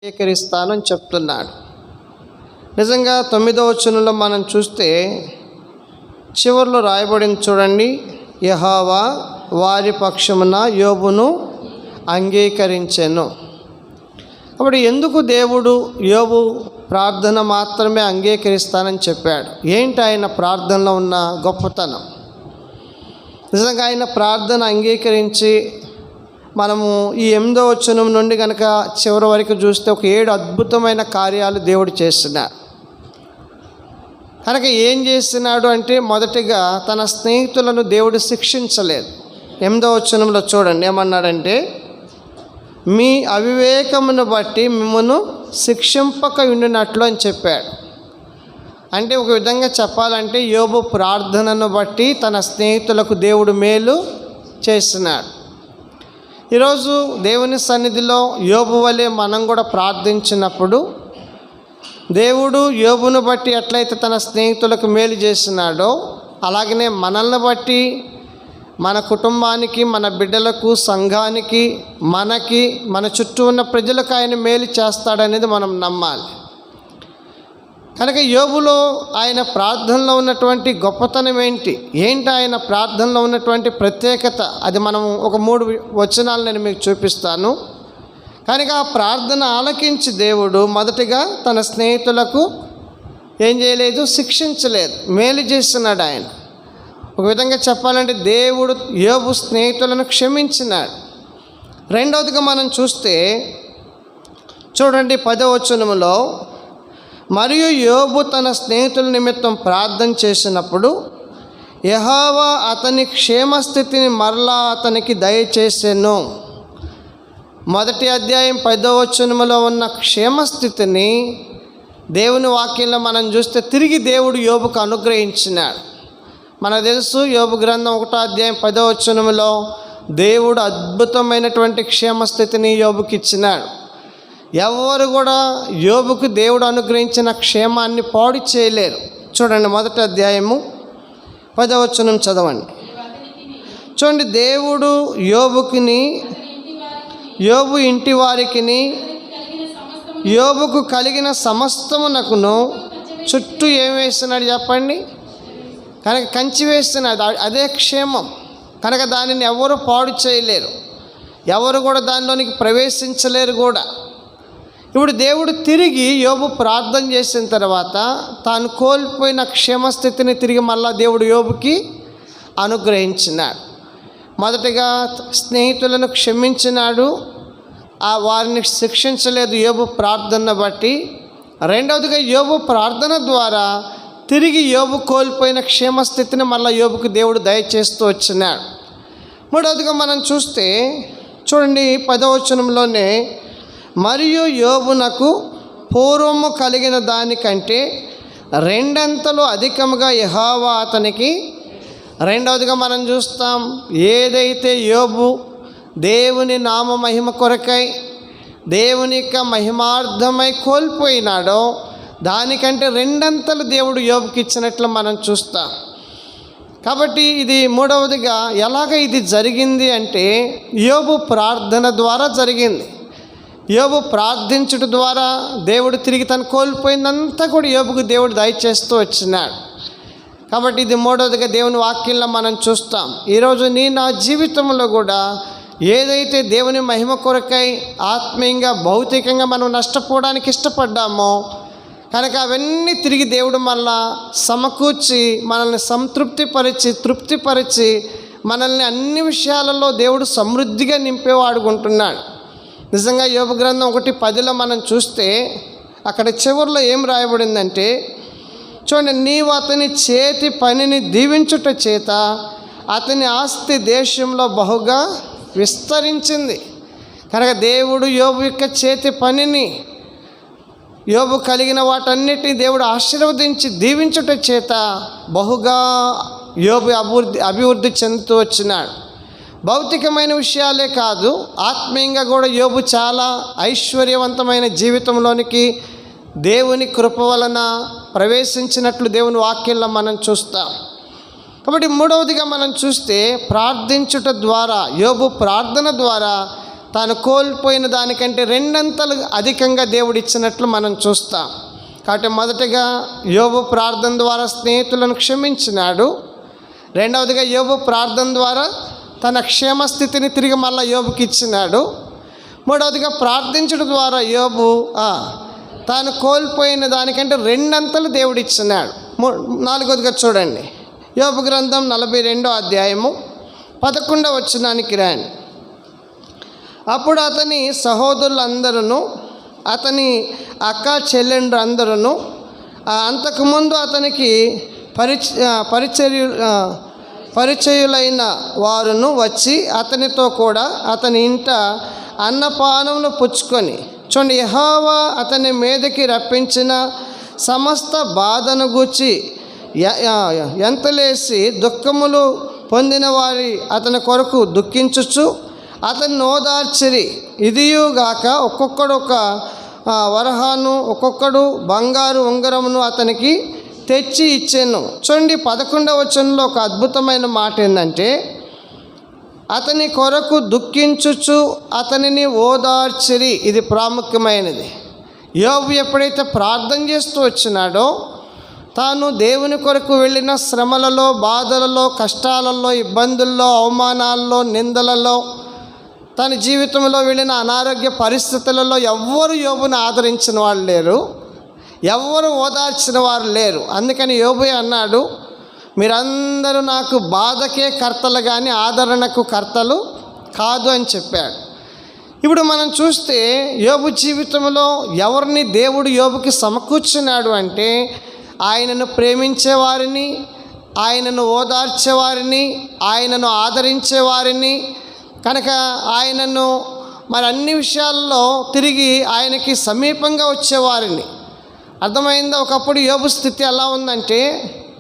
అంగీకరిస్తానని చెప్తున్నాడు. నిజంగా 9వ వచనంలో మనం చూస్తే చివర్లో రాయబడింది చూడండి, యెహోవా వారి పక్షమున యోబును అంగీకరించెను. అప్పుడు ఎందుకు దేవుడు యోబు ప్రార్థన మాత్రమే అంగీకరిస్తానని చెప్పాడు? ఏంటి ఆయన ప్రార్థనలో ఉన్న గొప్పతనం? నిజంగా ఆయన ప్రార్థన అంగీకరించి మనము ఈ 8వ వచనం నుండి కనుక చివరి వరకు చూస్తే ఒక 7 అద్భుతమైన కార్యాలు దేవుడు చేస్తున్నాడు. కనుక ఏం చేస్తున్నాడు అంటే, మొదటిగా తన స్నేహితులను దేవుడు శిక్షించలేదు. 8వ వచనంలో చూడండి ఏమన్నాడంటే, మీ అవివేకమును బట్టి మిమ్మల్ని శిక్షింపక ఉండినట్లు అని చెప్పాడు. అంటే ఒక విధంగా చెప్పాలంటే యోబు ప్రార్థనను బట్టి తన స్నేహితులకు దేవుడు మేలు చేస్తున్నాడు. ఈరోజు దేవుని సన్నిధిలో యోబు వలె మనం కూడా ప్రార్థించినప్పుడు దేవుడు యోబును బట్టి ఎట్లయితే తన స్నేహితులకు మేలు చేస్తున్నాడో, అలాగనే మనల్ని బట్టి మన కుటుంబానికి, మన బిడ్డలకు, సంఘానికి, మనకి, మన చుట్టూ ఉన్న ప్రజలకు ఆయన మేలు చేస్తాడనేది మనం నమ్మాలి. కనుక యోబులో ఆయన ప్రార్థనలో ఉన్నటువంటి గొప్పతనం ఏంటి ఆయన ప్రార్థనలో ఉన్నటువంటి ప్రత్యేకత, అది మనం ఒక 3 వచనాలు నేను మీకు చూపిస్తాను. కనుక ఆ ప్రార్థన ఆలకించి దేవుడు మొదటిగా తన స్నేహితులకు ఏం చేయలేదు, శిక్షించలేదు, మేలు చేస్తున్నాడు. ఆయన ఒక విధంగా చెప్పాలంటే దేవుడు యోబు స్నేహితులను క్షమించినాడు. రెండవదిగా మనం చూస్తే చూడండి 10వ వచనంలో, మరియు యోబు తన స్నేహితుల నిమిత్తం ప్రార్థన చేసినప్పుడు యెహోవా అతని క్షేమస్థితిని మరలా అతనికి దయచేసెను. మొదటి అధ్యాయం 10వ వచనంలో ఉన్న క్షేమస్థితిని దేవుని వాక్యంలో మనం చూస్తే తిరిగి దేవుడు యోబుకు అనుగ్రహించినాడు. మనకు తెలుసు యోబు గ్రంథం 1వ అధ్యాయం 10వ వచనంలో దేవుడు అద్భుతమైనటువంటి క్షేమస్థితిని యోబుకి ఇచ్చినాడు. ఎవరు కూడా యోబుకు దేవుడు అనుగ్రహించిన క్షేమాన్ని పాడు చేయలేరు. చూడండి మొదటి అధ్యాయము 10వ వచనం చదవండి. చూడండి, దేవుడు యోబు ఇంటి వారికిని యోబుకు కలిగిన సమస్తమునకును చుట్టూ ఏం వేస్తున్నాడు చెప్పండి? కనుక కంచి వేస్తున్నాడు. అదే క్షేమం. కనుక దానిని ఎవరు పాడు చేయలేరు, ఎవరు కూడా దానిలోనికి ప్రవేశించలేరు కూడా. ఇప్పుడు దేవుడు తిరిగి యోబు ప్రార్థన చేసిన తర్వాత తాను కోల్పోయిన క్షేమస్థితిని తిరిగి మళ్ళా దేవుడు యోబుకి అనుగ్రహించినాడు. మొదటిగా స్నేహితులను క్షమించినాడు, వారిని శిక్షించలేదు యోబు ప్రార్థన బట్టి. రెండవదిగా యోబు ప్రార్థన ద్వారా తిరిగి యోబు కోల్పోయిన క్షేమస్థితిని మళ్ళీ యోబుకు దేవుడు దయచేస్తూ వచ్చినాడు. మూడవదిగా మనం చూస్తే చూడండి 10వ వచనంలోనే, మరియు యోబునకు పూర్వము కలిగిన దానికంటే 2 అంతలు అధికముగా యెహోవా అతనికి. రెండవదిగా మనం చూస్తాం, ఏదైతే యోబు దేవుని నామ మహిమ కొరకై, దేవుని యొక్క మహిమార్థమై కోల్పోయినాడో దానికంటే 2 అంతలు దేవుడు యోబుకి ఇచ్చినట్లు మనం చూస్తాం. కాబట్టి ఇది మూడవదిగా ఎలాగ ఇది జరిగింది అంటే యోబు ప్రార్థన ద్వారా జరిగింది. యోబు ప్రార్థించుట ద్వారా దేవుడు తిరిగి తను కోల్పోయిందంతా కూడా యోబుకు దేవుడు దయచేస్తూ వచ్చినాడు. కాబట్టి ఇది మూడవదిగా దేవుని వాక్యంలో మనం చూస్తాం. ఈరోజు నా జీవితంలో కూడా ఏదైతే దేవుని మహిమ కొరకై ఆత్మీయంగా, భౌతికంగా మనం నష్టపోవడానికి ఇష్టపడ్డామో, కనుక అవన్నీ తిరిగి దేవుడు మళ్ళా సమకూర్చి మనల్ని తృప్తిపరిచి మనల్ని అన్ని విషయాలలో దేవుడు సమృద్ధిగా నింపేవాడుకుంటున్నాడు. నిజంగా యోబు గ్రంథం 1:10లో మనం చూస్తే అక్కడ చివరిలో ఏం రాయబడిందంటే, చూడండి, నీవు అతని చేతి పనిని దీవించుట చేత అతని ఆస్తి దేశంలో బహుగా విస్తరించింది. కనుక దేవుడు యోబు యొక్క చేతి పనిని, యోబు కలిగిన వాటన్నిటిని దేవుడు ఆశీర్వదించి దీవించుట చేత బహుగా యోబు అభివృద్ధి చెందుతూ వచ్చినాడు. భౌతికమైన విషయాలే కాదు, ఆత్మీయంగా కూడా యోబు చాలా ఐశ్వర్యవంతమైన జీవితంలోనికి దేవుని కృప వలన ప్రవేశించినట్లు దేవుని వాక్యంలో మనం చూస్తాం. కాబట్టి మూడవదిగా మనం చూస్తే ప్రార్థించుట ద్వారా, యోబు ప్రార్థన ద్వారా తాను కోల్పోయిన దానికంటే రెండంతలు అధికంగా దేవుడు ఇచ్చినట్లు మనం చూస్తాం. కాబట్టి మొదటగా యోబు ప్రార్థన ద్వారా స్నేహితులను క్షమించినాడు. రెండవదిగా యోబు ప్రార్థన ద్వారా తన క్షేమస్థితిని తిరిగి మళ్ళీ యోబుకి ఇచ్చినాడు. మూడవదిగా ప్రార్థించడం ద్వారా యోబు తాను కోల్పోయిన దానికంటే రెండంతలు దేవుడు ఇచ్చినాడు. నాలుగవదిగా చూడండి, యోబు గ్రంథం 42వ అధ్యాయము 11వ వచనానికి రండి. అప్పుడు అతని సహోదరులందరూ, అతని అక్క చెల్లెండ్రు అందరూ, అంతకుముందు అతనికి పరిచయులైన వారును వచ్చి అతనితో కూడా అతని ఇంట అన్నపానములు పుచ్చుకొని, చూడండి, యెహోవా అతని మీదకి రప్పించిన సమస్త బాధను గూర్చి ఎంతలేసి దుఃఖములు పొందిన వారి అతని కొరకు దుఃఖించుచు అతన్ని ఓదార్చిరి. ఇదియుగాక ఒక్కొక్కడు ఒక వరహాను, ఒక్కొక్కడు బంగారు ఉంగరమును అతనికి తెచ్చి ఇచ్చాను. చూడండి, 11వ వచనంలో ఒక అద్భుతమైన మాట ఏంటంటే, అతని కొరకు దుఃఖించుచు అతనిని ఓదార్చిరి. ఇది ప్రాముఖ్యమైనది. యోబు ఎప్పుడైతే ప్రార్థన చేస్తూ వచ్చినాడో, తాను దేవుని కొరకు వెళ్ళిన శ్రమలలో, బాధలలో, కష్టాలలో, ఇబ్బందుల్లో, అవమానాల్లో, నిందలలో, తన జీవితంలో వెళ్ళిన అనారోగ్య పరిస్థితులలో ఎవ్వరు యోబుని ఆదరించిన వాళ్ళు లేరు, ఎవ్వరు ఓదార్చిన వారు లేరు. అందుకని యోబు అన్నాడు, మీరందరూ నాకు బాధకే కర్తలు కానీ ఆదరణకు కర్తలు కాదు అని చెప్పాడు. ఇప్పుడు మనం చూస్తే యోబు జీవితంలో ఎవరిని దేవుడు యోబుకి సమకూర్చున్నాడు అంటే, ఆయనను ప్రేమించేవారిని, ఆయనను ఓదార్చేవారిని, ఆయనను ఆదరించేవారిని, కనుక ఆయనను మరి అన్ని విషయాల్లో తిరిగి ఆయనకి సమీపంగా వచ్చేవారిని. అర్థమైందా? ఒకప్పుడు యోబు స్థితి ఎలా ఉందంటే,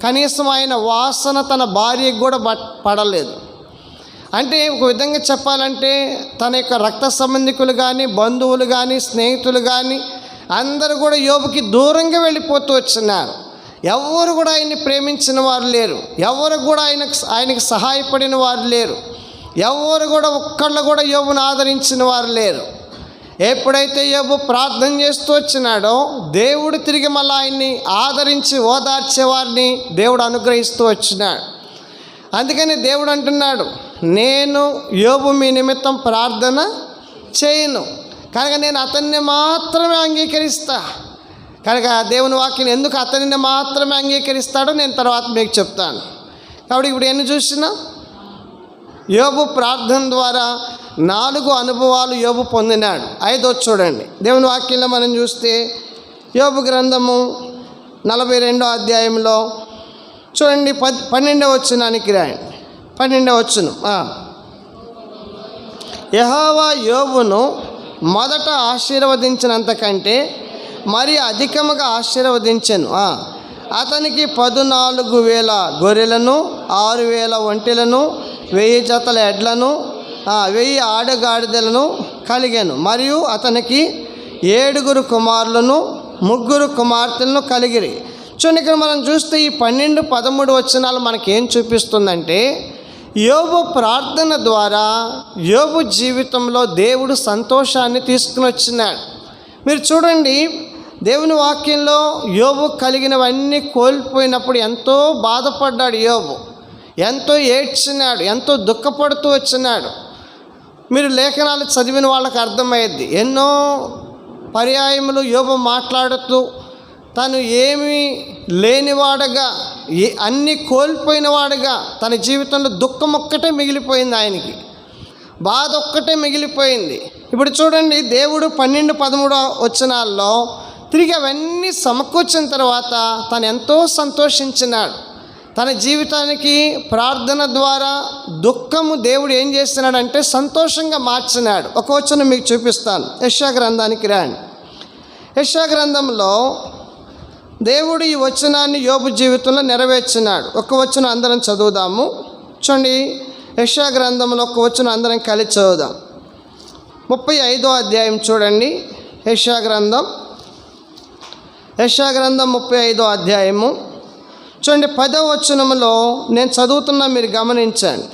కనీసం ఆయన వాసన తన భార్యకు కూడా పడలేదు. అంటే ఒక విధంగా చెప్పాలంటే తన యొక్క రక్త సంబంధికులు కానీ, బంధువులు కానీ, స్నేహితులు కానీ అందరూ కూడా యోబుకి దూరంగా వెళ్ళిపోతూ వచ్చినారు. ఎవరు కూడా ఆయన్ని ప్రేమించిన వారు లేరు, ఎవరు కూడా ఆయనకి సహాయపడిన వారు లేరు, ఎవరు కూడా ఒక్కళ్ళు కూడా యోబును ఆదరించిన వారు లేరు. ఎప్పుడైతే యోబు ప్రార్థన చేస్తూ వచ్చినాడో, దేవుడు తిరిగి మళ్ళీ ఆయన్ని ఆదరించి ఓదార్చేవారిని దేవుడు అనుగ్రహిస్తూ వచ్చినాడు. అందుకని దేవుడు అంటున్నాడు, నేను యోబు మీ నిమిత్తం ప్రార్థన చేయను, కనుక నేను అతన్ని మాత్రమే అంగీకరిస్తా. కనుక దేవుని వాక్యం ఎందుకు అతనిని మాత్రమే అంగీకరిస్తాడో నేను తర్వాత మీకు చెప్తాను. కాబట్టి ఇప్పుడు ఎన్ని చూసినా యోబు ప్రార్థన ద్వారా 4 అనుభవాలు యోబు పొందినాడు. 5వ చూడండి, దేవుని వాక్యంలో మనం చూస్తే యోబు గ్రంథము 42వ అధ్యాయంలో చూడండి 12వ వచనానికి రాయండి. 12వ వచనం, యెహోవా యోబును మొదట ఆశీర్వదించినంతకంటే మరి అధికముగా ఆశీర్వదించెను. అతనికి 14,000 గొర్రెలను, 6,000 ఒంటెలను, 1000 జతల ఎడ్లను, 1000 ఆడగాడిదలను కలిగాను. మరియు అతనికి 7 కుమారులను, 3 కుమార్తెలను కలిగిరి. చూడండి, ఇక్కడ మనం చూస్తే ఈ 12, 13 వచనాలు మనకేం చూపిస్తుందంటే, యోబు ప్రార్థన ద్వారా యోబు జీవితంలో దేవుడు సంతోషాన్ని తీసుకుని వచ్చినాడు. మీరు చూడండి, దేవుని వాక్యంలో యోబు కలిగినవన్నీ కోల్పోయినప్పుడు ఎంతో బాధపడ్డాడు యోబు, ఎంతో ఏడ్చినాడు, ఎంతో దుఃఖపడుతూ వచ్చినాడు. మీరు లేఖనాలు చదివిన వాళ్ళకి అర్థమయ్యేది. ఎన్నో పర్యాయములు యోబు మాట్లాడుతూ తను ఏమీ లేనివాడుగా, అన్నీ కోల్పోయినవాడుగా, తన జీవితంలో దుఃఖం ఒక్కటే మిగిలిపోయింది, ఆయనకి బాధ ఒక్కటే మిగిలిపోయింది. ఇప్పుడు చూడండి, దేవుడు 12, 13 వచనాల్లో తిరిగి అవన్నీ సమకూర్చిన తర్వాత తను ఎంతో సంతోషించినాడు. తన జీవితానికి ప్రార్థన ద్వారా దుఃఖము దేవుడు ఏం చేస్తున్నాడంటే సంతోషంగా మార్చినాడు. ఒక వచనం మీకు చూపిస్తాను. యెషయా గ్రంథానికి రండి. యెషయా గ్రంథంలో దేవుడు ఈ వచనాన్ని యోబు జీవితంలో నెరవేర్చినాడు. ఒక వచనం అందరం చదువుదాము. చూడండి, యెషయా గ్రంథంలో ఒక వచనం అందరం కలిసి చదువుదాం. 35వ అధ్యాయం చూడండి. యెషయా గ్రంథం 35వ అధ్యాయము చూడండి 10వ వచనంలో నేను చదువుతున్నా, మీరు గమనించండి.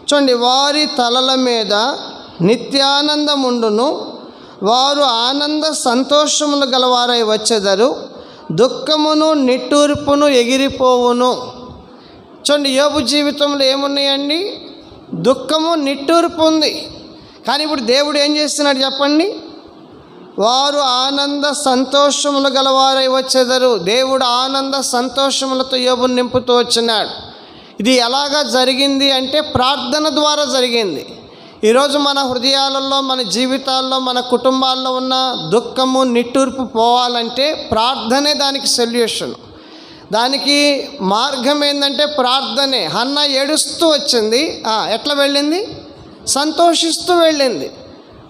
చూడండి, వారి తలల మీద నిత్యానందముండును, వారు ఆనంద సంతోషములు గలవారై వచ్చెదరు, దుఃఖమును నిట్టూర్పును ఎగిరిపోవును. చూడండి, యోబు జీవితంలో ఏమున్నాయండి? దుఃఖము, నిట్టూర్పు ఉంది. కానీ ఇప్పుడు దేవుడు ఏం చేస్తున్నాడు చెప్పండి? వారు ఆనంద సంతోషములు గలవారై వచ్చెదరు. దేవుడు ఆనంద సంతోషములతో యోబుని నింపుతూ వచ్చినాడు. ఇది ఎలాగా జరిగింది అంటే ప్రార్థన ద్వారా జరిగింది. ఈరోజు మన హృదయాలలో, మన జీవితాల్లో, మన కుటుంబాల్లో ఉన్న దుఃఖము, నిట్టూర్పు పోవాలంటే ప్రార్థనే దానికి సొల్యూషన్. దానికి మార్గం ఏంటంటే ప్రార్థనే. హన్న ఏడుస్తూ వచ్చింది, ఎట్లా వెళ్ళింది? సంతోషిస్తూ వెళ్ళింది.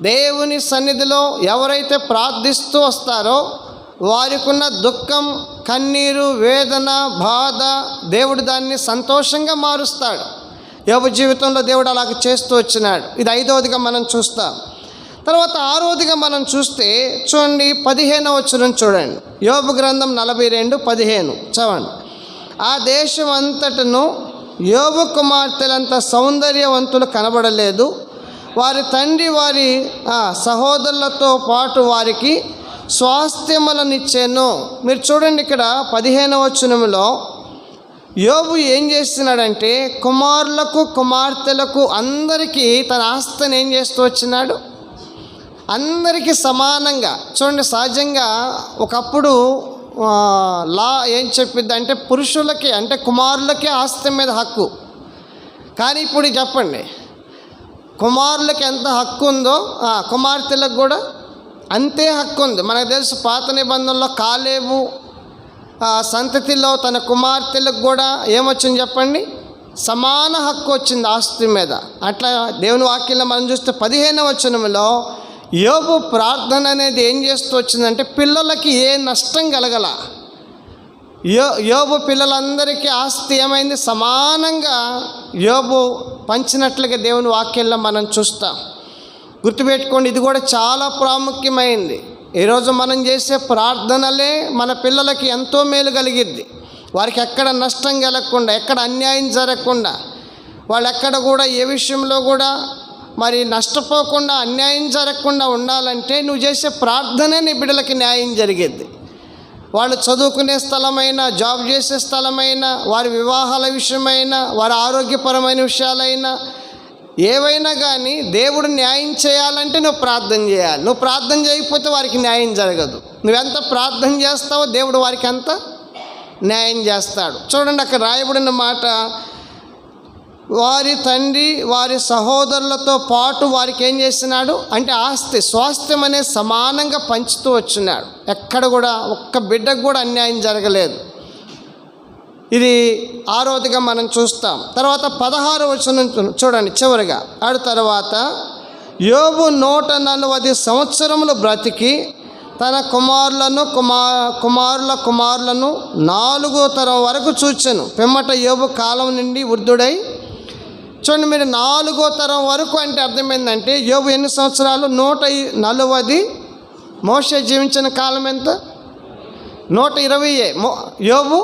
దేవుని సన్నిధిలో ఎవరైతే ప్రార్థిస్తూ వస్తారో వారికి ఉన్న దుఃఖం, కన్నీరు, వేదన, బాధ దేవుడు దాన్ని సంతోషంగా మారుస్తాడు. యోబు జీవితంలో దేవుడు అలాగ చేస్తూ వచ్చినాడు. ఇది 5వదిగా మనం చూస్తాం. తర్వాత 6వదిగా మనం చూస్తే చూడండి, 15వ వచనం చూడండి. యోబు గ్రంథం 42:15 చదవండి. ఆ దేశం అంతటను యోబు కుమార్తెలంత సౌందర్యవంతులు కనబడలేదు. వారి తండ్రి వారి సహోదరులతో పాటు వారికి స్వాస్థ్యములనిచ్చాను. మీరు చూడండి, ఇక్కడ 15వ వచనంలో యోబు ఏం చేస్తున్నాడంటే కుమారులకు, కుమార్తెలకు అందరికీ తన ఆస్తిని ఏం చేస్తూ వచ్చినాడు? అందరికీ సమానంగా. చూడండి, సహజంగా ఒకప్పుడు లా ఏం చెప్పిద్ది అంటే పురుషులకి, అంటే కుమారులకే ఆస్తి మీద హక్కు. కానీ ఇప్పుడు చెప్పండి, కుమారులకు ఎంత హక్కు ఉందో కుమార్తెలకు కూడా అంతే హక్కు ఉంది. మనకు తెలుసు, పాత నిబంధనలో కాలేబు సంతతిలో తన కుమార్తెలకు కూడా ఏమొచ్చింది చెప్పండి? సమాన హక్కు వచ్చింది ఆస్తి మీద. అట్లా దేవుని వాక్యంలో మనం చూస్తే 15వ వచనంలో యోబు ప్రార్థన అనేది ఏం చేస్తూ వచ్చిందంటే పిల్లలకి ఏ నష్టం కలగల. యోబు పిల్లలందరికీ ఆస్తి ఏమైంది? సమానంగా యోబు పంచినట్లుగా దేవుని వాక్యంలో మనం చూస్తాం. గుర్తుపెట్టుకోండి, ఇది కూడా చాలా ప్రాముఖ్యమైంది. ఈరోజు మనం చేసే ప్రార్థనలే మన పిల్లలకి ఎంతో మేలు కలిగిద్ది. వారికి ఎక్కడ నష్టం కలగకుండా, ఎక్కడ అన్యాయం జరగకుండా, వాళ్ళు ఎక్కడ కూడా ఏ విషయంలో కూడా మరి నష్టపోకుండా, అన్యాయం జరగకుండా ఉండాలంటే నువ్వు చేసే ప్రార్థనే నీ బిడ్డలకి న్యాయం జరిగిద్ది. వాళ్ళు చదువుకునే స్థలమైనా, జాబ్ చేసే స్థలమైనా, వారి వివాహాల విషయమైనా, వారి ఆరోగ్యపరమైన విషయాలైనా, ఏవైనా కానీ దేవుడు న్యాయం చేయాలంటే నువ్వు ప్రార్థన చేయాలి. నువ్వు ప్రార్థన చేయకపోతే వారికి న్యాయం జరగదు. నువ్వెంత ప్రార్థన చేస్తావో దేవుడు వారికి అంత న్యాయం చేస్తాడు. చూడండి, అక్కడ రాయబడిన మాట, వారి తండ్రి వారి సహోదరులతో పాటు వారికి ఏం చేస్తున్నాడు అంటే ఆస్తి, స్వాస్థ్యం అనేది సమానంగా పంచుతూ వచ్చినాడు. ఎక్కడ కూడా ఒక్క బిడ్డకు కూడా అన్యాయం జరగలేదు. ఇది 6వదిగా మనం చూస్తాం. తర్వాత 16వ వచనం చూడండి చివరిగా. ఆడు తర్వాత యోబు 140 సంవత్సరములు బ్రతికి తన కుమారులను కుమారుల కుమారులను 4వ తరం వరకు చూచెను. పిమ్మట యోబు కాలం నుండి వృద్ధుడై. చూడండి, మీరు 4వ తరం వరకు అంటే అర్థమైందంటే యోబు ఎన్ని సంవత్సరాలు? 140. మోషే జీవించిన కాలం ఎంత? 120. యోబు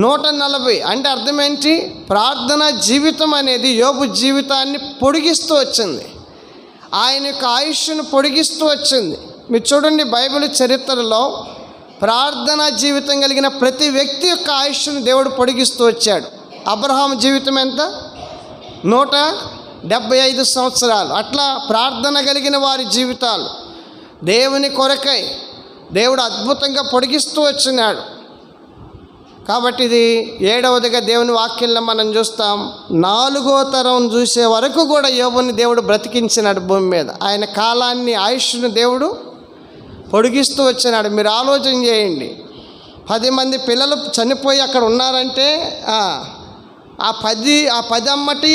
140. అంటే అర్థమేంటి? ప్రార్థన జీవితం అనేది యోబు జీవితాన్ని పొడిగిస్తూ వచ్చింది. ఆయన యొక్క ఆయుష్ను పొడిగిస్తూ వచ్చింది. మీరు చూడండి, బైబిల్ చరిత్రలో ప్రార్థనా జీవితం కలిగిన ప్రతి వ్యక్తి యొక్క ఆయుష్ను దేవుడు పొడిగిస్తూ వచ్చాడు. అబ్రహాం జీవితం ఎంత? 175 సంవత్సరాలు. అట్లా ప్రార్థన కలిగిన వారి జీవితాలు దేవుని కొరకై దేవుడు అద్భుతంగా పొడిగిస్తూ వచ్చినాడు. కాబట్టి ఇది 7వదిగా దేవుని వాక్యంలో మనం చూస్తాం. 4వ తరం చూసే వరకు కూడా యోబుని దేవుడు బ్రతికించినాడు భూమి మీద. ఆయన కాలాన్ని, ఆయుష్ను దేవుడు పొడిగిస్తూ వచ్చినాడు. మీరు ఆలోచన చేయండి, 10 మంది పిల్లలు చనిపోయి అక్కడ ఉన్నారంటే ఆ 10 అమ్మటి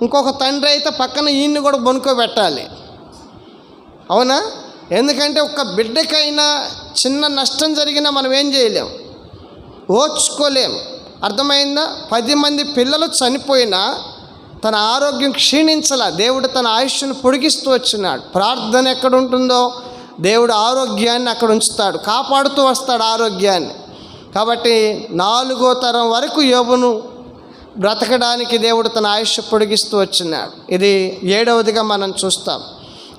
ఇంకొక తండ్రి అయితే పక్కన ఈయన్ని కూడా బొనుకోబెట్టాలి. అవునా? ఎందుకంటే ఒక్క బిడ్డకైనా చిన్న నష్టం జరిగినా మనం ఏం చేయలేం, ఓర్చుకోలేం. అర్థమైందా? 10 మంది పిల్లలు చనిపోయినా తన ఆరోగ్యం క్షీణించలా. దేవుడు తన ఆయుష్ను పొడిగిస్తూ వచ్చినాడు. ప్రార్థన ఎక్కడ ఉంటుందో దేవుడు ఆరోగ్యాన్ని అక్కడ ఉంచుతాడు, కాపాడుతూ వస్తాడు ఆరోగ్యాన్ని. కాబట్టి 4వ తరం వరకు యోబును బ్రతకడానికి దేవుడు తన ఆయుష్షు పొడిగిస్తూ వచ్చినాడు. ఇది 7వదిగా మనం చూస్తాం.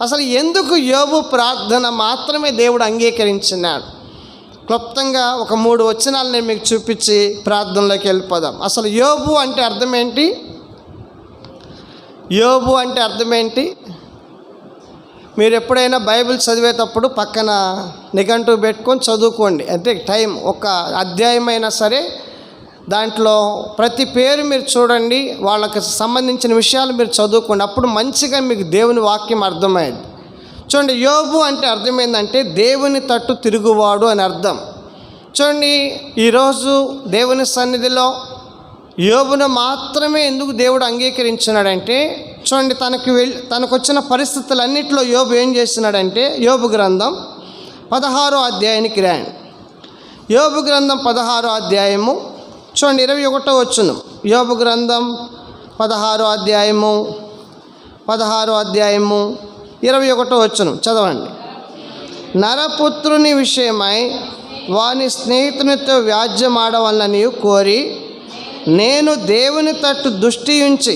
అసలు ఎందుకు యోబు ప్రార్థన మాత్రమే దేవుడు అంగీకరించినాడు? క్లుప్తంగా ఒక 3 వచనాలు నేను మీకు చూపించి ప్రార్థనలోకి వెళ్ళిపోదాం. అసలు యోబు అంటే అర్థం ఏంటి? యోబు అంటే అర్థం ఏంటి? మీరు ఎప్పుడైనా బైబిల్ చదివేటప్పుడు పక్కన నిఘంటువు పెట్టుకొని చదువుకోండి. అంటే టైం ఒక అధ్యాయమైనా సరే దాంట్లో ప్రతి పేరు మీరు చూడండి, వాళ్ళకి సంబంధించిన విషయాలు మీరు చదువుకోండి. అప్పుడు మంచిగా మీకు దేవుని వాక్యం అర్థమైంది. చూడండి, యోబు అంటే అర్థమైందంటే దేవుని తట్టు తిరుగువాడు అని అర్థం. చూడండి, ఈరోజు దేవుని సన్నిధిలో యోబును మాత్రమే ఎందుకు దేవుడు అంగీకరించినాడంటే, చూడండి, తనకు వచ్చిన పరిస్థితులన్నింటిలో యోబు ఏం చేస్తున్నాడంటే, యోబు గ్రంథం 16వ అధ్యాయానికి రాయండి. యోబు గ్రంథం 16వ అధ్యాయము చూడండి 21వ వచనం. యోబు గ్రంథం 16వ అధ్యాయము 21వ వచనం చదవండి. నరపుత్రుని విషయమై వాని స్నేహితునితో వ్యాజ్యమాడవలనని కోరి నేను దేవుని తట్టు దృష్టి ఉంచి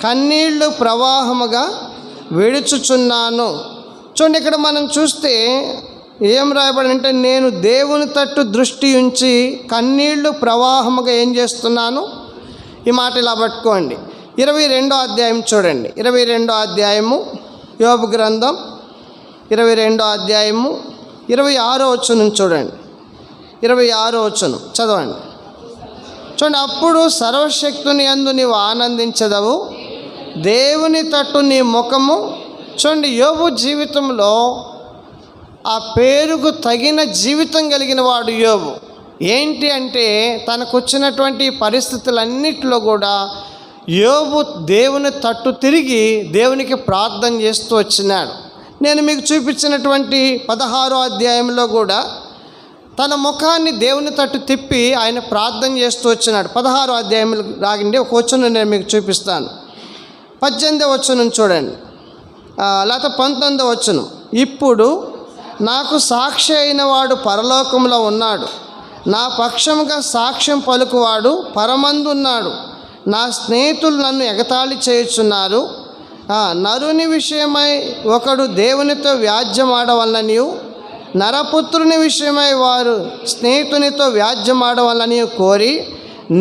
కన్నీళ్లు ప్రవాహముగా విడుచుచున్నాను. చూడండి, ఇక్కడ మనం చూస్తే ఏం రాయబడిందంటే, నేను దేవుని తట్టు దృష్టి ఉంచి కన్నీళ్లు ప్రవాహముగా ఏం చేస్తున్నాను. ఈ మాట ఇలా పట్టుకోండి. 22వ అధ్యాయం చూడండి. 22వ అధ్యాయము యోబు గ్రంథం 22వ అధ్యాయము 26వ వచనం చూడండి. 26వ వచనం చదవండి. చూడండి, అప్పుడు సర్వశక్తుని యందు నీవు ఆనందించదవు, దేవుని తట్టు నీ ముఖము. చూడండి, యోబు జీవితంలో ఆ పేరుకు తగిన జీవితం కలిగిన వాడు యోబు. ఏంటి అంటే, తనకు వచ్చినటువంటి పరిస్థితులన్నిటిలో కూడా యోబు దేవుని తట్టు తిరిగి దేవునికి ప్రార్థన చేస్తూ వచ్చినాడు. నేను మీకు చూపించినటువంటి 16వ అధ్యాయంలో కూడా తన ముఖాన్ని దేవుని తట్టు తిప్పి ఆయన ప్రార్థన చేస్తూ వచ్చినాడు. 16వ అధ్యాయంలో రాగండి, ఒక వచనం నేను మీకు చూపిస్తాను. 18వ వచనం చూడండి, లేకపోతే 19వ వచనం. ఇప్పుడు నాకు సాక్షి అయిన వాడు పరలోకంలో ఉన్నాడు, నా పక్షముగా సాక్ష్యం పలుకువాడు పరమందు ఉన్నాడు. నా స్నేహితులు నన్ను ఎగతాళి చేయుచున్నారు. నరుని విషయమై ఒకడు దేవునితో వ్యాజ్యమాడవలననియు, నరపుత్రుని విషయమై వారు స్నేహితునితో వ్యాజ్యమాడవలనని కోరి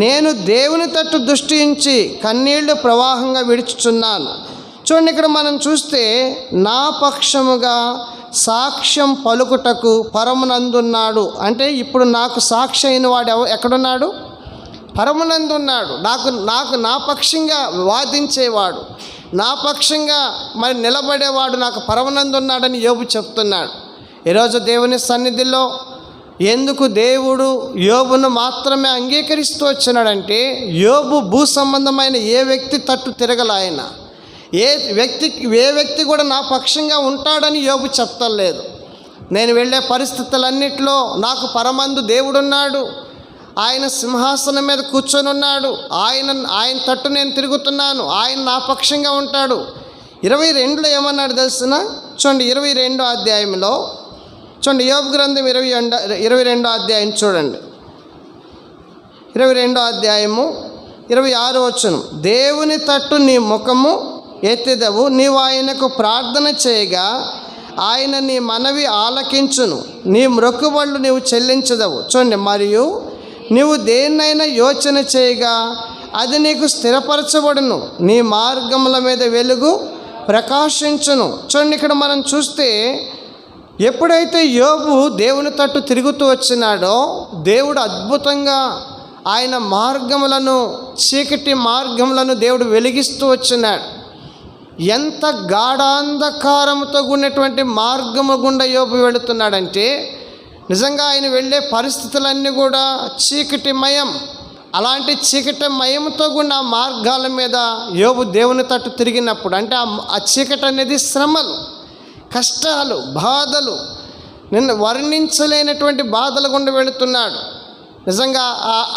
నేను దేవుని తట్టు దృష్టి ఉంచి కన్నీళ్లు ప్రవాహంగా విడుచుచున్నాను. చూడండి, ఇక్కడ మనం చూస్తే నా పక్షముగా సాక్ష్యం పలుకుటకు పరమునందున్నాడు అంటే, ఇప్పుడు నాకు సాక్షి అయిన వాడు ఎక్కడున్నాడు? పరమునందున్నాడు. నా పక్షంగా వాదించేవాడు, నా పక్షంగా మరి నిలబడేవాడు నాకు పరమునందున్నాడని యోబు చెప్తున్నాడు. ఈరోజు దేవుని సన్నిధిలో ఎందుకు దేవుడు యోబును మాత్రమే అంగీకరిస్తూ వచ్చినాడంటే, యోబు భూ సంబంధమైన ఏ వ్యక్తి తట్టు తిరగలాయన, ఏ వ్యక్తి కూడా నా పక్షంగా ఉంటాడని యోబు చెప్తలేదు. నేను వెళ్ళే పరిస్థితులన్నిటిలో నాకు పరమందు దేవుడున్నాడు, ఆయన సింహాసనం మీద కూర్చొని ఉన్నాడు, ఆయన తట్టు నేను తిరుగుతున్నాను, ఆయన నా పక్షంగా ఉంటాడు. 22లో ఏమన్నాడు తెలిసిన? చూడండి, 22వ అధ్యాయంలో చూడండి, యోబు గ్రంథం 22వ అధ్యాయం చూడండి. 22వ అధ్యాయము 26వ వచనం. దేవుని తట్టు నీ ముఖము ఎత్తెదవు, నీవు ఆయనకు ప్రార్థన చేయగా ఆయన నీ మనవి ఆలకించును, నీ మ్రొక్కుబళ్ళు నీవు చెల్లించదవు. చూడండి, మరియు నీవు దేన్నైనా యోచన చేయగా అది నీకు స్థిరపరచబడును, నీ మార్గముల మీద వెలుగు ప్రకాశించును. చూడండి, ఇక్కడ మనం చూస్తే ఎప్పుడైతే యోబు దేవుని తట్టు తిరుగుతూ వచ్చినాడో దేవుడు అద్భుతంగా ఆయన మార్గములను, చీకటి మార్గములను దేవుడు వెలిగిస్తూ వచ్చినాడు. ఎంత గాఢాంధకారంతో కూడినటువంటి మార్గము గుండా యోబు వెళుతున్నాడంటే, నిజంగా ఆయన వెళ్ళే పరిస్థితులన్నీ కూడా చీకటిమయం. అలాంటి చీకటిమయంతో కూడిన మార్గాల మీద యోబు దేవుని తట్టు తిరిగినప్పుడు, అంటే ఆ చీకటి అనేది శ్రమలు, కష్టాలు, బాధలు, నిన్ను వర్ణించలేనటువంటి బాధల గుండా వెళుతున్నాడు. నిజంగా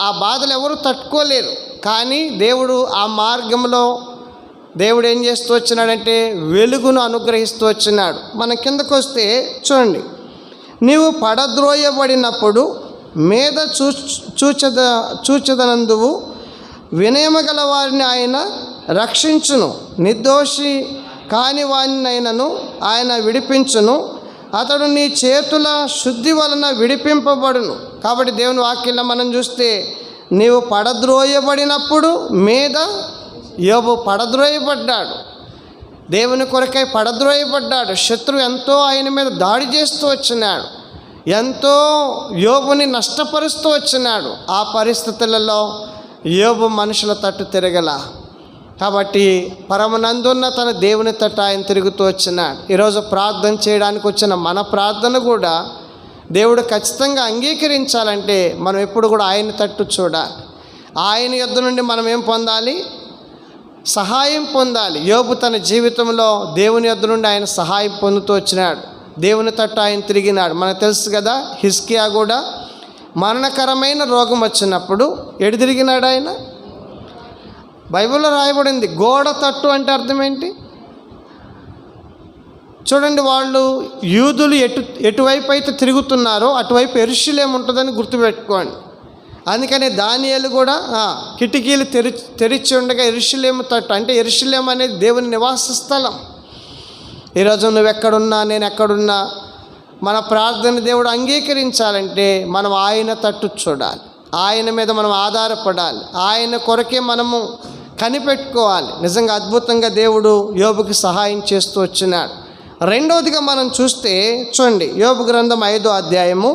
ఆ బాధలు ఎవరు తట్టుకోలేరు. కానీ దేవుడు ఆ మార్గంలో దేవుడు ఏం చేస్తూ వచ్చినాడంటే వెలుగును అనుగ్రహిస్తూ వచ్చినాడు. మన కిందకు వస్తే చూడండి, నీవు పడద్రోయబడినప్పుడు మీద చూచదనందువు, వినయము గల వారిని ఆయన రక్షించును, నిర్దోషి కాని వానినైనను ఆయన విడిపించును. అతడు నీ చేతుల శుద్ధి వలన విడిపింపబడును. కాబట్టి దేవుని వాక్యంలో మనం చూస్తే నీవు పడద్రోయబడినప్పుడు మీద యోబు పడద్రోయబడ్డాడు, దేవుని కొరకై పడద్రోయబడ్డాడు. శత్రువు ఎంతో ఆయన మీద దాడి చేస్తూ వచ్చినాడు, ఎంతో యోబుని నష్టపరుస్తూ వచ్చినాడు. ఆ పరిస్థితులలో యోబు మనుషుల తట్టు తిరగల. కాబట్టి పరమనందున్న తన దేవుని తట్టు ఆయన తిరుగుతూ వచ్చినాడు. ఈరోజు ప్రార్థన చేయడానికి వచ్చిన మన ప్రార్థన కూడా దేవుడు ఖచ్చితంగా అంగీకరించాలంటే మనం ఎప్పుడు కూడా ఆయన తట్టు చూడాలి. ఆయన యొద్ద నుండి మనం ఏం పొందాలి? సహాయం పొందాలి. యోబు తన జీవితంలో దేవుని యొద్ద నుండి ఆయన సహాయం పొందుతూ వచ్చినాడు, దేవుని తట్టు ఆయన తిరిగినాడు. మనకు తెలుసు కదా, హిజ్కియా కూడా మరణకరమైన రోగం వచ్చినప్పుడు ఎటు తిరిగినాడు ఆయన? బైబిల్లో రాయబడింది. గోడ తట్టు అంటే అర్థం ఏంటి చూడండి. వాళ్ళు యూదులు ఎటువైపు అయితే తిరుగుతున్నారో అటువైపు యెరూషలేము ఉంటుందని గుర్తుపెట్టుకోండి. అందుకని దానియేలు కూడా కిటికీలు తెరిచి ఉండగా యెరూషలేము తట్టు, అంటే యెరూషలేము అనేది దేవుని నివాస స్థలం. ఈరోజు నువ్వు ఎక్కడున్నా, నేను ఎక్కడున్నా, మన ప్రార్థన దేవుడు అంగీకరించాలంటే మనం ఆయన తట్టు చూడాలి, ఆయన మీద మనం ఆధారపడాలి, ఆయన కొరకే మనము కనిపెట్టుకోవాలి. నిజంగా అద్భుతంగా దేవుడు యోబుకి సహాయం చేస్తూ వచ్చినాడు. రెండవదిగా మనం చూస్తే చూడండి, యోబు గ్రంథం 5వ అధ్యాయము,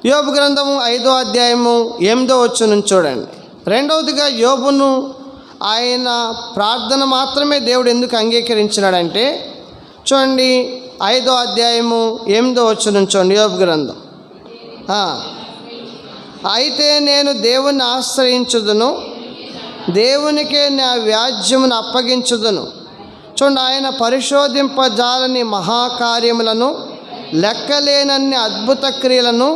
యోబు గ్రంథము 5వ అధ్యాయము 8వ వచనం చూడండి. రెండవదిగా యోబును ఆయన ప్రార్థన మాత్రమే దేవుడు ఎందుకు అంగీకరించినాడంటే చూడండి, 5వ అధ్యాయము 8వ వచనం చూడండి. యోబు గ్రంథం, అయితే నేను దేవుని ఆశ్రయించుదును, దేవునికే నా వ్యాజ్యమును అప్పగించుదును. చూడండి, ఆయన పరిశోధింపజాలని మహాకార్యములను, లెక్కలేనన్ని అద్భుత క్రియలను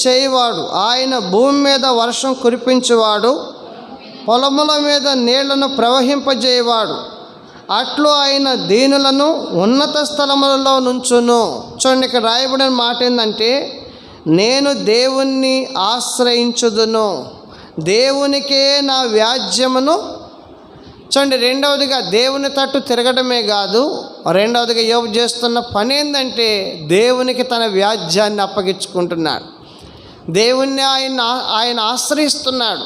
చేయవాడు. ఆయన భూమి మీద వర్షం కురిపించేవాడు, పొలముల మీద నీళ్లను ప్రవహింపజేయవాడు. అట్లు ఆయన దీనులను ఉన్నత స్థలములలో నుంచును. చూడండి, ఇక్కడ రాయబడిన మాట ఏంటంటే నేను దేవుణ్ణి ఆశ్రయించుదును, దేవునికే నా వ్యాజ్యమును. చూడండి, రెండవదిగా దేవుని తట్టు తిరగడమే కాదు, రెండవదిగా యోబు చేస్తున్న పని ఏంటంటే దేవునికి తన వ్యాజ్యాన్ని అప్పగించుకుంటున్నాడు, దేవుణ్ణి ఆయన ఆశ్రయిస్తున్నాడు.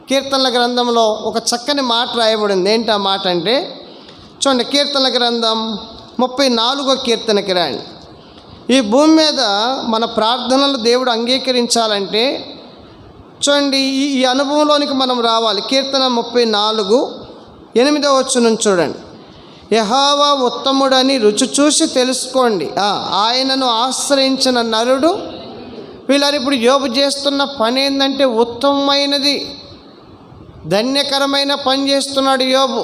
కీర్తనల గ్రంథంలో ఒక చక్కని మాట రాయబడింది. ఏంటి ఆ మాట అంటే చూడండి, కీర్తనల గ్రంథం 34వ కీర్తనకి రండి. ఈ భూమి మీద మన ప్రార్థనలు దేవుడు అంగీకరించాలంటే చూడండి, ఈ అనుభవంలోనికి మనం రావాలి. కీర్తన 34:8వ వచనం చూడండి. యెహోవా ఉత్తముడని రుచి చూసి తెలుసుకోండి, ఆయనను ఆశ్రయించిన నరుడు. వీళ్ళని ఇప్పుడు యోబు చేస్తున్న పని ఏంటంటే ఉత్తమమైనది, ధన్యకరమైన పని చేస్తున్నాడు యోబు.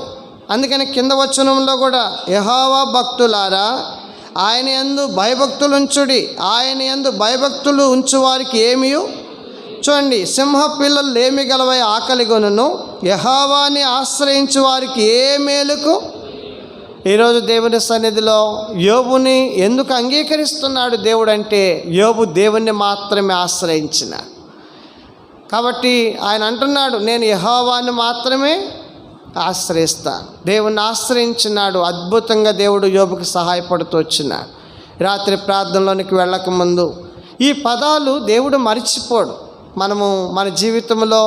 అందుకని కింద వచనంలో కూడా యెహోవా భక్తులారా ఆయన యందు భయభక్తులు ఉంచుడి, ఆయన యందు భయభక్తులు ఉంచు వారికి ఏమీ. చూడండి, సింహ పిల్లలు లేమి గలవై ఆకలిగొనును, యెహోవాని ఆశ్రయించు వారికి ఏ మేలుకు. ఈరోజు దేవుని సన్నిధిలో యోబుని ఎందుకు అంగీకరిస్తున్నాడు దేవుడు అంటే యోబు దేవుణ్ణి మాత్రమే ఆశ్రయించిన కాబట్టి ఆయన అంటున్నాడు, నేను యెహోవాని మాత్రమే ఆశ్రయిస్తాను. దేవుణ్ణి ఆశ్రయించినాడు. అద్భుతంగా దేవుడు యోబుకి సహాయపడుతూ వచ్చినాడు. రాత్రి ప్రార్థనలోనికి వెళ్ళకముందు ఈ పదాలు దేవుడు మరిచిపోడు. మనము మన జీవితంలో,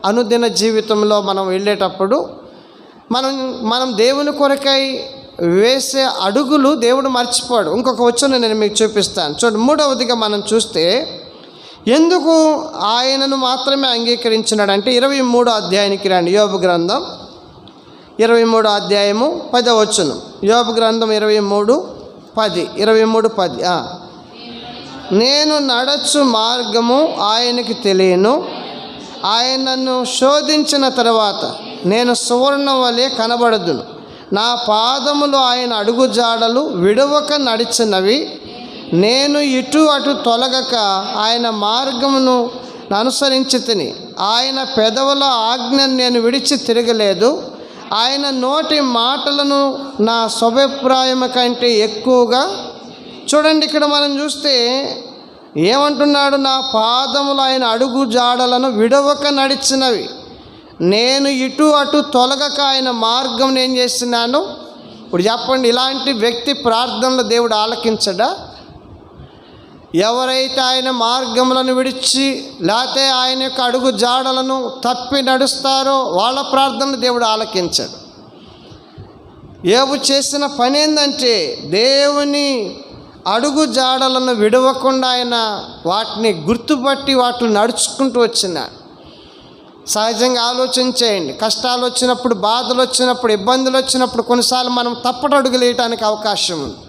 అనుదిన జీవితంలో మనం వెళ్ళేటప్పుడు మనం దేవుని కొరకై వేసే అడుగులు దేవుడు మర్చిపోడు. ఇంకొక వచనం నేను మీకు చూపిస్తాను. చూడండి, 3వదిగా మనం చూస్తే ఎందుకు ఆయనను మాత్రమే అంగీకరించినాడంటే 23వ అధ్యాయానికి రండి. యోబు గ్రంథం 23వ అధ్యాయము 10వ వచనం. యోబు గ్రంథం 23:10. నేను నడచు మార్గము ఆయనకి తెలియను, ఆయన నన్ను శోధించిన తర్వాత నేను సువర్ణం వలె కనబడదును. నా పాదములు ఆయన అడుగుజాడలు విడవక నడిచినవి, నేను ఇటు అటు తొలగక ఆయన మార్గమును అనుసరించి తిని, ఆయన పెదవుల ఆజ్ఞను నేను విడిచి తిరగలేదు. ఆయన నోటి మాటలను నా స్వాభిప్రాయం కంటే ఎక్కువగా. చూడండి, ఇక్కడ మనం చూస్తే ఏమంటున్నాడు? నా పాదములు ఆయన అడుగు జాడలను విడవక నడిచినవి, నేను ఇటు అటు తొలగక ఆయన మార్గం నేను చేస్తున్నాను. ఇప్పుడు చెప్పండి, ఇలాంటి వ్యక్తి ప్రార్థనలు దేవుడు ఆలకించడా? ఎవరైతే ఆయన మార్గములను విడిచి లేకపోతే ఆయన యొక్క అడుగు జాడలను తప్పి నడుస్తారో వాళ్ళ ప్రార్థనలు దేవుడు ఆలకించాడు. యోబు చేసిన పని ఏంటంటే దేవుని అడుగు జాడలను విడవకుండా ఆయన వాటిని గుర్తుపట్టి వాటిని నడుచుకుంటూ వచ్చినాడు. సహజంగా ఆలోచించేయండి, కష్టాలు వచ్చినప్పుడు, బాధలు వచ్చినప్పుడు, ఇబ్బందులు వచ్చినప్పుడు కొన్నిసార్లు మనం తప్పటడుగులు వేయటానికి అవకాశం ఉంది,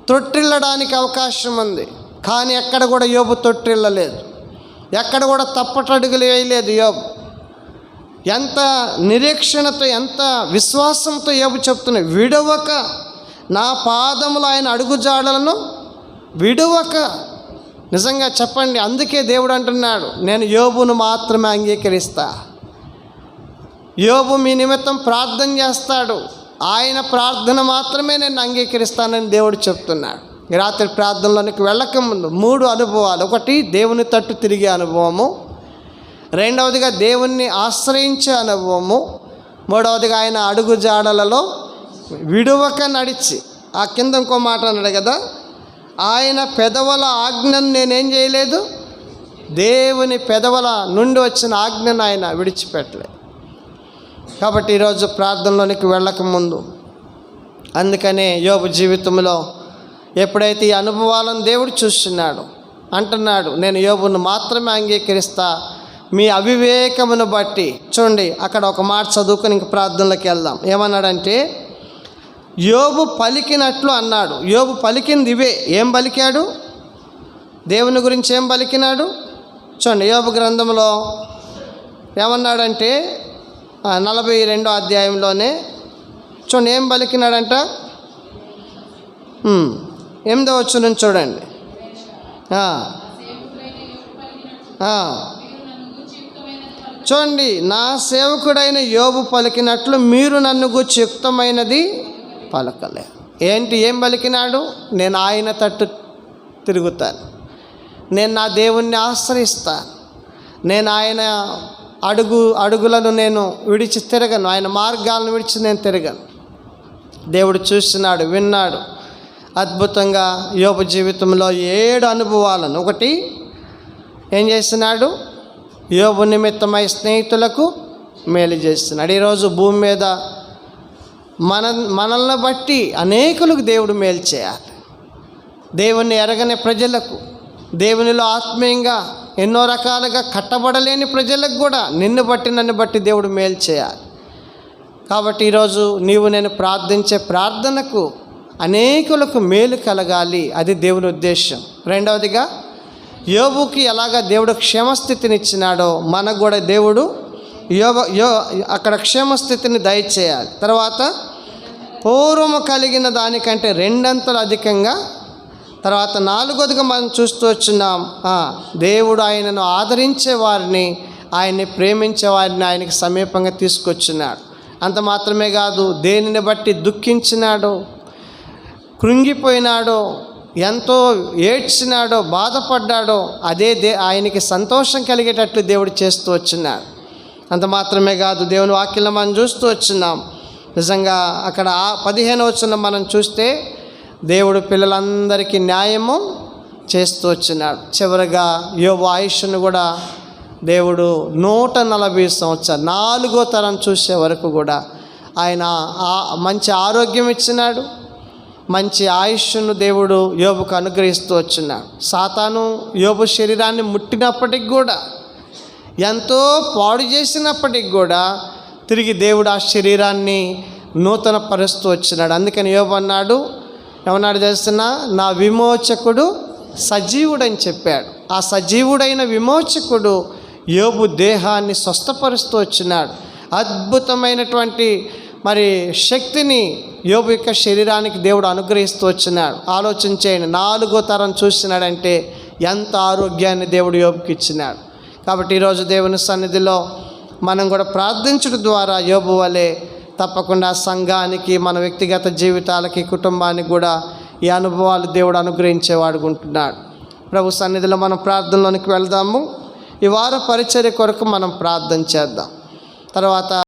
తొట్టిల్లడానికి అవకాశం ఉంది. కానీ ఎక్కడ కూడా యోబు తొట్టిల్లలేదు, ఎక్కడ కూడా తప్పటడుగులు వేయలేదు యోబు. ఎంత నిరీక్షణతో, ఎంత విశ్వాసంతో యోబు చెప్తున్నాడు, విడవక నా పాదములు ఆయన అడుగుజాడలను విడవక. నిజంగా చెప్పండి, అందుకే దేవుడు అంటున్నాడు, నేను యోబును మాత్రమే అంగీకరిస్తా. యోబు మీ నిమిత్తం ప్రార్థన చేస్తాడు, ఆయన ప్రార్థన మాత్రమే నేను అంగీకరిస్తానని దేవుడు చెప్తున్నాడు. ఈ రాత్రి ప్రార్థనలోనికి వెళ్ళక ముందు 3 అనుభవాలు. ఒకటి, దేవుని తట్టు తిరిగే అనుభవము. రెండవదిగా దేవుణ్ణి ఆశ్రయించే అనుభవము. మూడవదిగా ఆయన అడుగు జాడలలో విడువక నడిచి. ఆ కింద ఇంకో మాట అన్నాడు కదా, ఆయన పెదవుల ఆజ్ఞను నేనేం చేయలేదు, దేవుని పెదవుల నుండి వచ్చిన ఆజ్ఞను ఆయన విడిచిపెట్టలేదు. కాబట్టి ఈరోజు ప్రార్థనలోనికి వెళ్ళక ముందు, అందుకనే యోబు జీవితంలో ఎప్పుడైతే ఈ అనుభవాలను దేవుడు చూస్తున్నాడు, అంటున్నాడు, నేను యోబును మాత్రమే అంగీకరిస్తా మీ అవివేకమును బట్టి. చూడండి, అక్కడ ఒక మాట చదువుకొని ఇంక ప్రార్థనలోకి వెళ్దాం. ఏమన్నాడంటే, యోబు పలికినట్లు అన్నాడు. యోబు పలికింది ఇవే. ఏం పలికాడు? దేవుని గురించి ఏం పలికినాడు? చూడండి, యోబు గ్రంథంలో ఏమన్నాడంటే 42వ అధ్యాయంలోనే చూడండి ఏం పలికినాడంట. 8వ వచనం చూడండి. చూడండి, నా సేవకుడైన యోబు పలికినట్లు మీరు నన్ను గూర్చి యుక్తమైనది పలకలే. ఏంటి, ఏం పలికినాడు? నేను ఆయన తట్టు తిరుగుతాను, నేను నా దేవుణ్ణి ఆశ్రయిస్తాను, నేను ఆయన అడుగులను నేను విడిచి తిరగను, ఆయన మార్గాలను విడిచి నేను తిరగను. దేవుడు చూస్తున్నాడు, విన్నాడు. అద్భుతంగా యోబు జీవితంలో 7 అనుభవాలను. ఒకటి, ఏం చేస్తున్నాడు? యోబు నిమిత్తమై స్నేహితులకు మేలు చేస్తున్నాడు. ఈరోజు భూమి మీద మనల్ని బట్టి అనేకులకు దేవుడు మేలు చేయాలి. దేవుణ్ణి ఎరగని ప్రజలకు, దేవునిలో ఆత్మీయంగా ఎన్నో రకాలుగా కట్టబడలేని ప్రజలకు కూడా నిన్ను బట్టి నన్ను బట్టి దేవుడు మేలు చేయాలి. కాబట్టి ఈరోజు నీవు నేను ప్రార్థించే ప్రార్థనకు అనేకులకు మేలు కలగాలి, అది దేవుని ఉద్దేశం. రెండవదిగా, యోబుకి ఎలాగ దేవుడు క్షేమస్థితినిచ్చినాడో మనకు కూడా దేవుడు అక్కడ క్షేమస్థితిని దయచేయాలి. తర్వాత పూర్వము కలిగిన దానికంటే 2 అంతలు అధికంగా. తర్వాత 4వదిగా మనం చూస్తూ వచ్చినాం, దేవుడు ఆయనను ఆదరించే వారిని, ఆయన్ని ప్రేమించే వారిని ఆయనకి సమీపంగా తీసుకొచ్చినాడు. అంత మాత్రమే కాదు, దేనిని బట్టి దుఃఖించినాడో, కృంగిపోయినాడో, ఎంతో ఏడ్చినాడో, బాధపడ్డాడో అదే ఆయనకి సంతోషం కలిగేటట్లు దేవుడు చేస్తూ వచ్చినాడు. అంత మాత్రమే కాదు, దేవుని వాక్యంలో మనం చూస్తూ వచ్చినాం. నిజంగా అక్కడ 15వ వచనం మనం చూస్తే దేవుడు పిల్లలందరికీ న్యాయము చేస్తూ వచ్చినాడు. చివరిగా యోబు ఆయుష్ను కూడా దేవుడు 140 సంవత్సరాలు 4వ తరం చూసే వరకు కూడా ఆయన మంచి ఆరోగ్యం ఇచ్చినాడు, మంచి ఆయుష్ను దేవుడు యోబుకు అనుగ్రహిస్తూ వచ్చినాడు. సాతాను యోబు శరీరాన్ని ముట్టినప్పటికి కూడా, ఎంతో పాడు చేసినప్పటికి కూడా తిరిగి దేవుడు ఆ శరీరాన్ని నూతన పరుస్తూ వచ్చినాడు. అందుకని యోబు అన్నాడు, ఏమన్నాడు తెలుస్తున్నా, నా విమోచకుడు సజీవుడని చెప్పాడు. ఆ సజీవుడైన విమోచకుడు యోబు దేహాన్ని స్వస్థపరుస్తూ వచ్చినాడు. అద్భుతమైనటువంటి శక్తిని యోబు యొక్క శరీరానికి దేవుడు అనుగ్రహిస్తూ వచ్చినాడు. ఆలోచించేయండి, 4వ తరం చూసినాడంటే ఎంత ఆరోగ్యాన్ని దేవుడు యోబుకి ఇచ్చినాడు. కాబట్టి ఈరోజు దేవుని సన్నిధిలో మనం కూడా ప్రార్థించడం ద్వారా యోబు వలె తప్పకుండా సంఘానికి, మన వ్యక్తిగత జీవితాలకి, కుటుంబానికి కూడా ఈ అనుభవాలు దేవుడు అనుగ్రహించేవాడుకుంటున్నాడు. ప్రభు సన్నిధిలో మనం ప్రార్థనలోనికి వెళ్దాము. ఈ వార పరిచర్య కొరకు మనం ప్రార్థన చేద్దాం. తర్వాత